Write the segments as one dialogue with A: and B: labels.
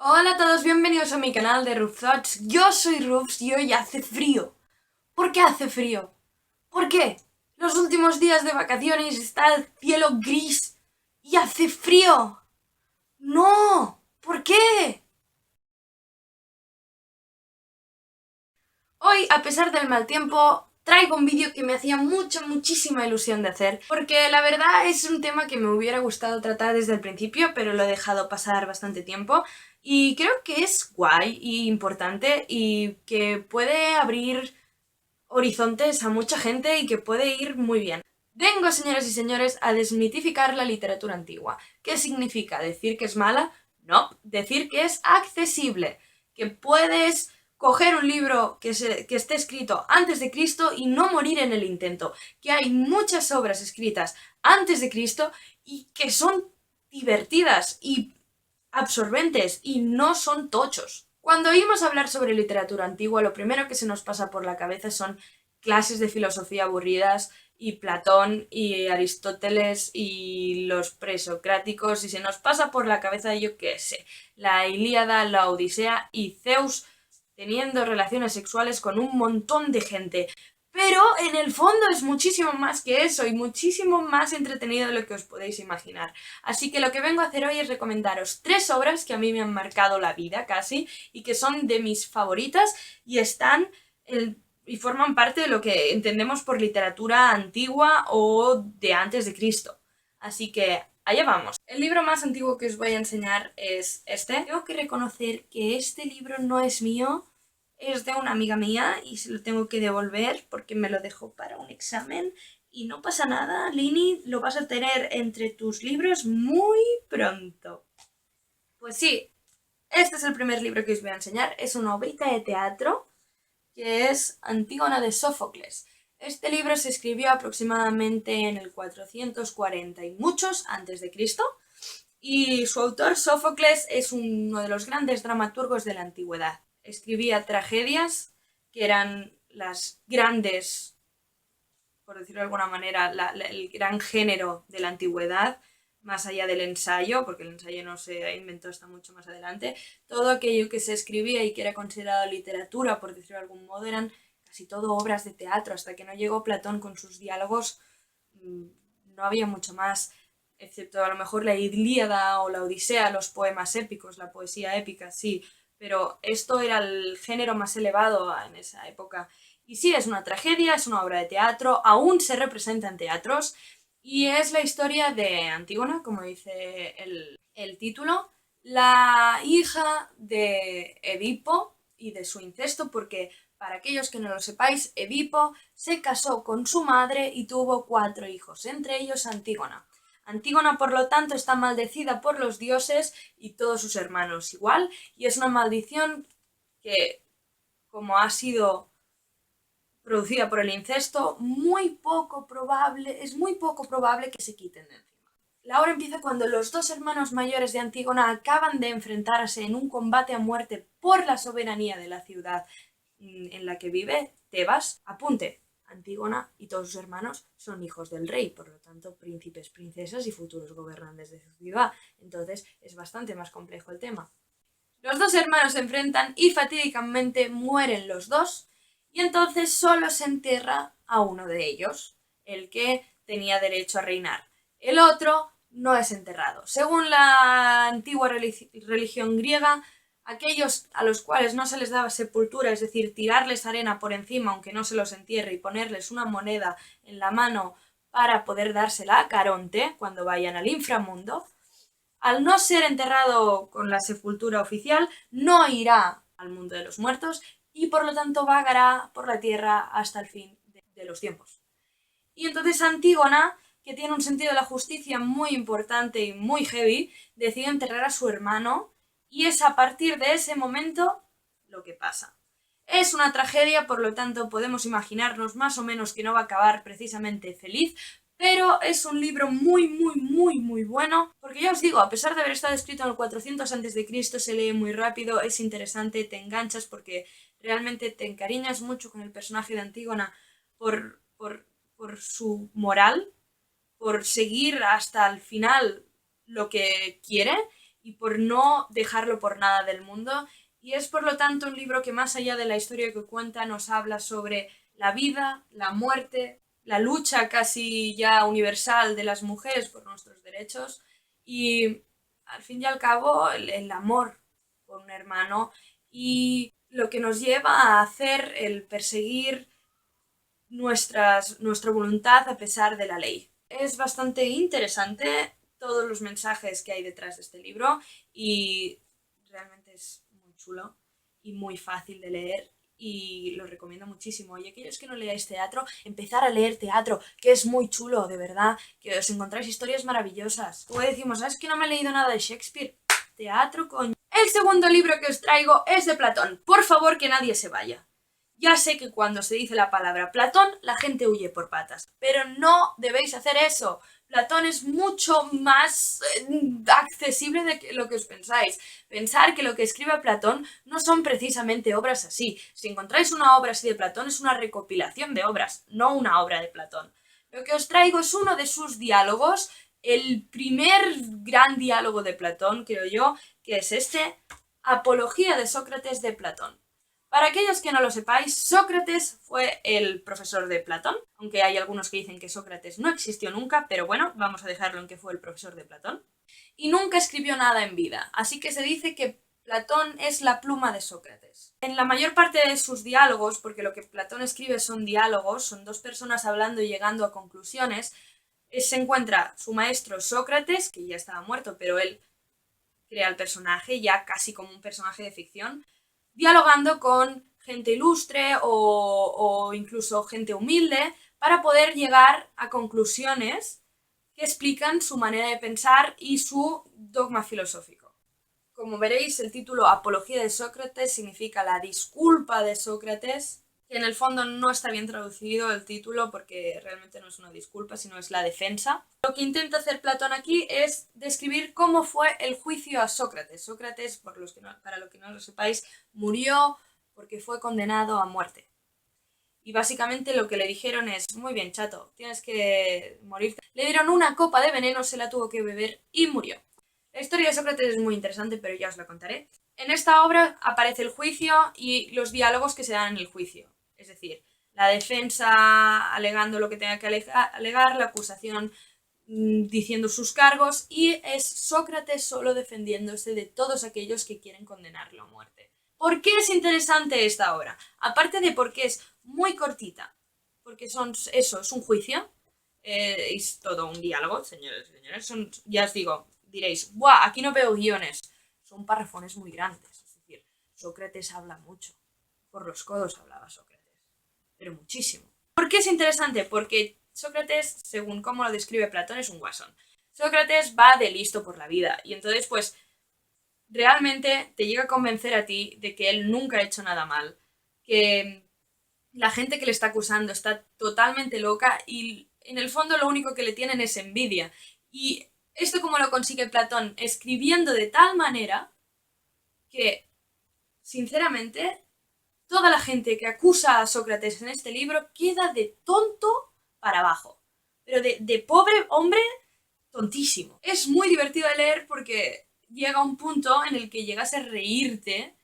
A: Hola a todos, bienvenidos a mi canal de Ruf Thoughts. Yo soy Rufs y hoy hace frío. ¿Por qué hace frío? ¿Por qué? Los últimos días de vacaciones está el cielo gris y hace frío. ¡No! ¿Por qué? Hoy, a pesar del mal tiempo, traigo un vídeo que me hacía muchísima ilusión de hacer, porque la verdad es un tema que me hubiera gustado tratar desde el principio, pero lo he dejado pasar bastante tiempo, y creo que es guay y importante y que puede abrir horizontes a mucha gente y que puede ir muy bien. Vengo, señoras y señores, a desmitificar la literatura antigua. ¿Qué significa? ¿Decir que es mala? No, decir que es accesible, que puedes coger un libro que esté escrito antes de Cristo y no morir en el intento, que hay muchas obras escritas antes de Cristo y que son divertidas y absorbentes y no son tochos. Cuando oímos hablar sobre literatura antigua, lo primero que se nos pasa por la cabeza son clases de filosofía aburridas y Platón y Aristóteles y los presocráticos y se nos pasa por la cabeza, yo qué sé, la Ilíada, la Odisea y Zeus teniendo relaciones sexuales con un montón de gente. Pero en el fondo es muchísimo más que eso y muchísimo más entretenido de lo que os podéis imaginar. Así que lo que vengo a hacer hoy es recomendaros 3 obras que a mí me han marcado la vida casi y que son de mis favoritas y y forman parte de lo que entendemos por literatura antigua o de antes de Cristo. Así que allá vamos. El libro más antiguo que os voy a enseñar es este. Tengo que reconocer que este libro no es mío, es de una amiga mía y se lo tengo que devolver porque me lo dejó para un examen. Y no pasa nada, Lini, lo vas a tener entre tus libros muy pronto. Pues sí, este es el primer libro que os voy a enseñar. Es una obrita de teatro que es Antígona de Sófocles. Este libro se escribió aproximadamente en el 440 y muchos antes de Cristo y su autor Sófocles es uno de los grandes dramaturgos de la antigüedad. Escribía tragedias que eran las grandes, por decirlo de alguna manera, el gran género de la antigüedad, más allá del ensayo, porque el ensayo no se inventó hasta mucho más adelante. Todo aquello que se escribía y que era considerado literatura, por decirlo de algún modo, eran casi todo obras de teatro, hasta que no llegó Platón con sus diálogos, no había mucho más, excepto a lo mejor la Ilíada o la Odisea, los poemas épicos, la poesía épica, sí, pero esto era el género más elevado en esa época. Y sí, es una tragedia, es una obra de teatro, aún se representa en teatros, y es la historia de Antígona, como dice el título, la hija de Edipo y de su incesto, porque para aquellos que no lo sepáis, Edipo se casó con su madre y tuvo 4 hijos, entre ellos Antígona. Antígona, por lo tanto, está maldecida por los dioses y todos sus hermanos igual, y es una maldición que, como ha sido producida por el incesto, es muy poco probable que se quiten de encima. La obra empieza cuando los 2 hermanos mayores de Antígona acaban de enfrentarse en un combate a muerte por la soberanía de la ciudad en la que vive, Tebas. Apunte, Antígona y todos sus hermanos son hijos del rey, por lo tanto príncipes, princesas y futuros gobernantes de su ciudad. Entonces es bastante más complejo el tema. Los 2 hermanos se enfrentan y fatídicamente mueren los dos, y entonces solo se enterra a uno de ellos, el que tenía derecho a reinar. El otro no es enterrado. Según la antigua religión griega, aquellos a los cuales no se les daba sepultura, es decir, tirarles arena por encima aunque no se los entierre y ponerles una moneda en la mano para poder dársela a Caronte cuando vayan al inframundo, al no ser enterrado con la sepultura oficial, no irá al mundo de los muertos y por lo tanto vagará por la tierra hasta el fin de los tiempos. Y entonces Antígona, que tiene un sentido de la justicia muy importante y muy heavy, decide enterrar a su hermano y es a partir de ese momento lo que pasa. Es una tragedia, por lo tanto podemos imaginarnos más o menos que no va a acabar precisamente feliz, pero es un libro muy bueno, porque ya os digo, a pesar de haber estado escrito en el 400 a.C., se lee muy rápido, es interesante, te enganchas porque realmente te encariñas mucho con el personaje de Antígona por, por, por su moral, por seguir hasta el final lo que quiere, y por no dejarlo por nada del mundo. Y es por lo tanto un libro que más allá de la historia que cuenta nos habla sobre la vida, la muerte, la lucha casi ya universal de las mujeres por nuestros derechos y al fin y al cabo el amor por un hermano y lo que nos lleva a hacer el perseguir nuestra voluntad a pesar de la ley. Es bastante interesante todos los mensajes que hay detrás de este libro y realmente es muy chulo y muy fácil de leer y lo recomiendo muchísimo. Y aquellos que no leáis teatro, empezar a leer teatro, que es muy chulo, de verdad, que os encontráis historias maravillosas. Como decimos, ¿sabes que no me he leído nada de Shakespeare? Teatro, coño. El segundo libro que os traigo es de Platón. Por favor, que nadie se vaya. Ya sé que cuando se dice la palabra Platón, la gente huye por patas, pero no debéis hacer eso. Platón es mucho más accesible de lo que os pensáis. Pensar que lo que escribe Platón no son precisamente obras así. Si encontráis una obra así de Platón, es una recopilación de obras, no una obra de Platón. Lo que os traigo es uno de sus diálogos, el primer gran diálogo de Platón, creo yo, que es este, Apología de Sócrates de Platón. Para aquellos que no lo sepáis, Sócrates fue el profesor de Platón, aunque hay algunos que dicen que Sócrates no existió nunca, pero bueno, vamos a dejarlo en que fue el profesor de Platón. Y nunca escribió nada en vida, así que se dice que Platón es la pluma de Sócrates. En la mayor parte de sus diálogos, porque lo que Platón escribe son diálogos, son dos personas hablando y llegando a conclusiones, se encuentra su maestro Sócrates, que ya estaba muerto, pero él crea el personaje ya casi como un personaje de ficción, dialogando con gente ilustre o incluso gente humilde para poder llegar a conclusiones que explican su manera de pensar y su dogma filosófico. Como veréis, el título Apología de Sócrates significa la disculpa de Sócrates, que en el fondo no está bien traducido el título porque realmente no es una disculpa, sino es la defensa. Lo que intenta hacer Platón aquí es describir cómo fue el juicio a Sócrates. Sócrates, para los que no lo sepáis, murió porque fue condenado a muerte. Y básicamente lo que le dijeron es, muy bien, chato, tienes que morir. Le dieron una copa de veneno, se la tuvo que beber y murió. La historia de Sócrates es muy interesante, pero ya os la contaré. En esta obra aparece el juicio y los diálogos que se dan en el juicio. Es decir, la defensa alegando lo que tenga que alegar, la acusación diciendo sus cargos y es Sócrates solo defendiéndose de todos aquellos que quieren condenarlo a muerte. ¿Por qué es interesante esta obra? Aparte de porque es muy cortita, porque es un juicio, es todo un diálogo, señores y señores. Ya os digo, diréis, ¡buah! Aquí no veo guiones. Son parrafones muy grandes. Es decir, Sócrates habla mucho. Por los codos hablaba Sócrates. Pero muchísimo. ¿Por qué es interesante? Porque Sócrates, según cómo lo describe Platón, es un guasón. Sócrates va de listo por la vida. Y entonces, pues, realmente te llega a convencer a ti de que él nunca ha hecho nada mal. Que la gente que le está acusando está totalmente loca y en el fondo lo único que le tienen es envidia. Y esto como lo consigue Platón, escribiendo de tal manera que, sinceramente, toda la gente que acusa a Sócrates en este libro queda de tonto para abajo. Pero de pobre hombre, tontísimo. Es muy divertido de leer porque llega un punto en el que llegas a reírte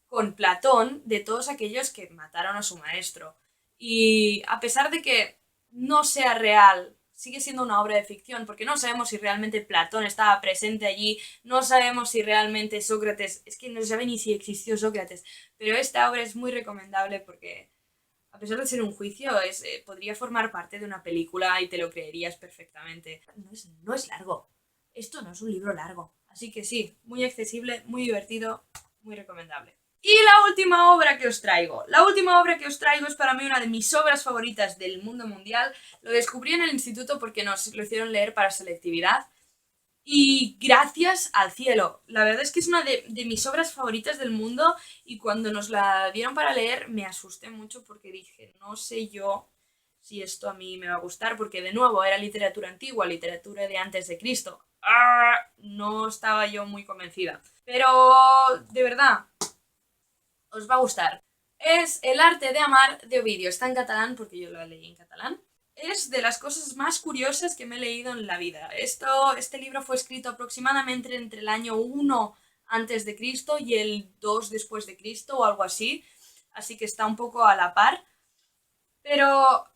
A: con Platón de todos aquellos que mataron a su maestro. Y a pesar de que no sea real, sigue siendo una obra de ficción, porque no sabemos si realmente Platón estaba presente allí, no sabemos si realmente Sócrates, es que no se sabe ni si existió Sócrates, pero esta obra es muy recomendable porque, a pesar de ser un juicio, podría formar parte de una película y te lo creerías perfectamente. No es largo, esto no es un libro largo, así que sí, muy accesible, muy divertido, muy recomendable. Y la última obra que os traigo. La última obra que os traigo es para mí una de mis obras favoritas del mundo mundial. Lo descubrí en el instituto porque nos lo hicieron leer para selectividad. Y gracias al cielo. La verdad es que es una de mis obras favoritas del mundo y cuando nos la dieron para leer me asusté mucho porque dije, no sé yo si esto a mí me va a gustar porque de nuevo era literatura antigua, literatura de antes de Cristo. No estaba yo muy convencida. Pero de verdad, os va a gustar. Es El arte de amar de Ovidio. Está en catalán porque yo lo leí en catalán. es de las cosas más curiosas que me he leído en la vida. Este libro fue escrito aproximadamente entre el año 1 antes de Cristo y el 2 después de Cristo o algo así que está un poco a la par. Pero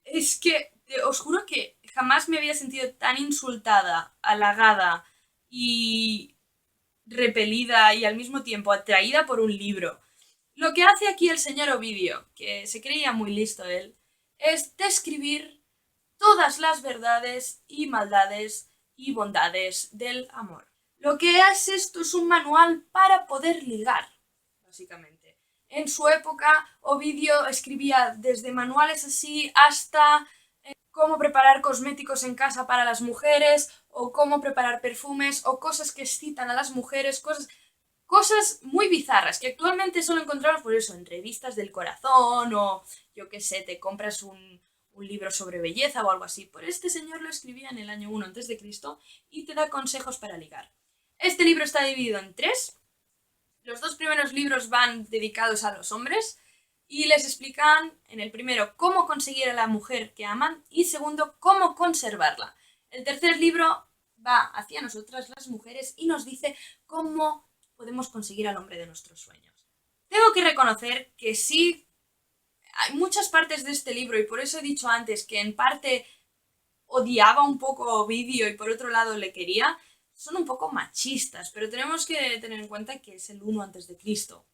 A: es que os juro que jamás me había sentido tan insultada, halagada y repelida y al mismo tiempo atraída por un libro. Lo que hace aquí el señor Ovidio, que se creía muy listo él, es describir todas las verdades y maldades y bondades del amor. Lo que es esto es un manual para poder ligar, básicamente. En su época, Ovidio escribía desde manuales así hasta cómo preparar cosméticos en casa para las mujeres, o cómo preparar perfumes, o cosas que excitan a las mujeres, cosas muy bizarras que actualmente solo encontramos por eso en revistas del corazón o yo qué sé, te compras un libro sobre belleza o algo así. Por este señor lo escribía en el año 1 antes de Cristo y te da consejos para ligar. Este libro está dividido en 3. Los 2 primeros libros van dedicados a los hombres y les explican en el primero cómo conseguir a la mujer que aman y segundo cómo conservarla. El tercer libro va hacia nosotras las mujeres y nos dice cómo podemos conseguir al hombre de nuestros sueños. Tengo que reconocer que sí, hay muchas partes de este libro y por eso he dicho antes que en parte odiaba un poco a Ovidio y por otro lado le quería, son un poco machistas, pero tenemos que tener en cuenta que es el 1 antes de Cristo.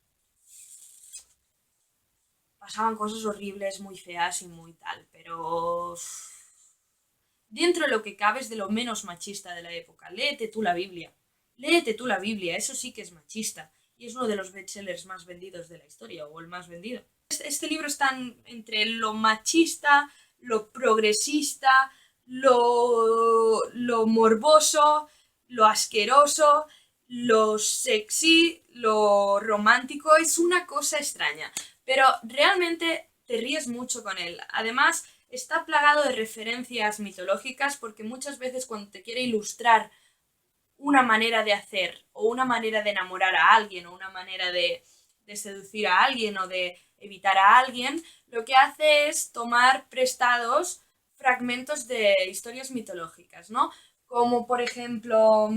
A: Pasaban cosas horribles, muy feas y muy tal, pero dentro de lo que cabe es de lo menos machista de la época. Léete tú la Biblia. Léete tú la Biblia, eso sí que es machista. Y es uno de los bestsellers más vendidos de la historia, o el más vendido. Este libro está entre lo machista, lo progresista, lo morboso, lo asqueroso, lo sexy, lo romántico. Es una cosa extraña. Pero realmente te ríes mucho con él. Además, está plagado de referencias mitológicas porque muchas veces cuando te quiere ilustrar una manera de hacer o una manera de enamorar a alguien o una manera de seducir a alguien o de evitar a alguien, lo que hace es tomar prestados fragmentos de historias mitológicas, ¿no? Como por ejemplo,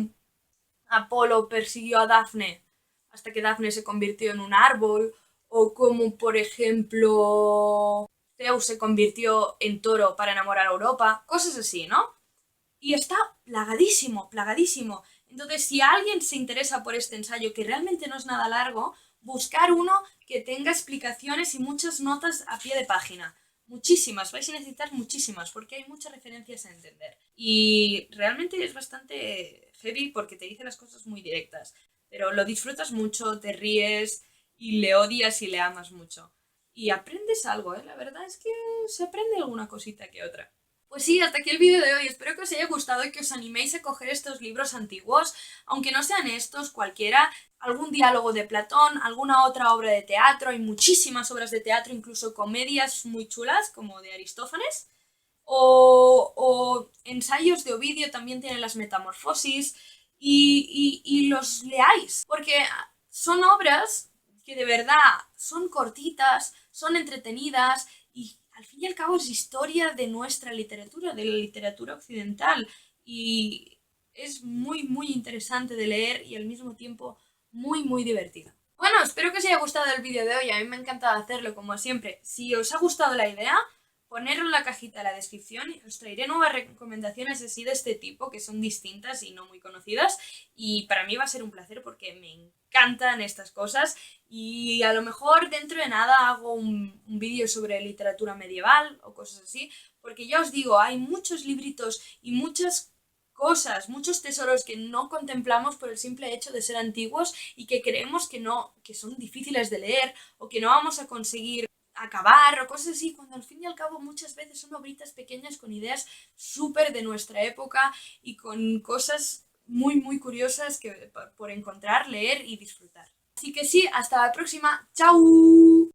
A: Apolo persiguió a Dafne hasta que Dafne se convirtió en un árbol, o como por ejemplo Zeus se convirtió en toro para enamorar a Europa, cosas así, ¿no? Y está plagadísimo, plagadísimo. Entonces, si alguien se interesa por este ensayo, que realmente no es nada largo, buscar uno que tenga explicaciones y muchas notas a pie de página. Muchísimas, vais a necesitar muchísimas, porque hay muchas referencias a entender. Y realmente es bastante heavy porque te dice las cosas muy directas. Pero lo disfrutas mucho, te ríes y le odias y le amas mucho. Y aprendes algo, ¿eh? La verdad es que se aprende alguna cosita que otra. Pues sí, hasta aquí el vídeo de hoy. Espero que os haya gustado y que os animéis a coger estos libros antiguos, aunque no sean estos, cualquiera, algún diálogo de Platón, alguna otra obra de teatro, hay muchísimas obras de teatro, incluso comedias muy chulas, como de Aristófanes, o ensayos de Ovidio, también tienen las Metamorfosis, y los leáis, porque son obras que de verdad son cortitas, son entretenidas y al fin y al cabo es historia de nuestra literatura, de la literatura occidental y es muy muy interesante de leer y al mismo tiempo muy muy divertido. Bueno, espero que os haya gustado el vídeo de hoy, a mí me ha encantado hacerlo como siempre. Si os ha gustado la idea, ponerlo en la cajita de la descripción y os traeré nuevas recomendaciones así de este tipo que son distintas y no muy conocidas y para mí va a ser un placer porque me encantan estas cosas y a lo mejor dentro de nada hago un vídeo sobre literatura medieval o cosas así porque ya os digo, hay muchos libritos y muchas cosas, muchos tesoros que no contemplamos por el simple hecho de ser antiguos y que creemos que no, que son difíciles de leer o que no vamos a conseguir acabar o cosas así, cuando al fin y al cabo muchas veces son obritas pequeñas con ideas súper de nuestra época y con cosas muy muy curiosas que por encontrar, leer y disfrutar. Así que sí, hasta la próxima. ¡Chao!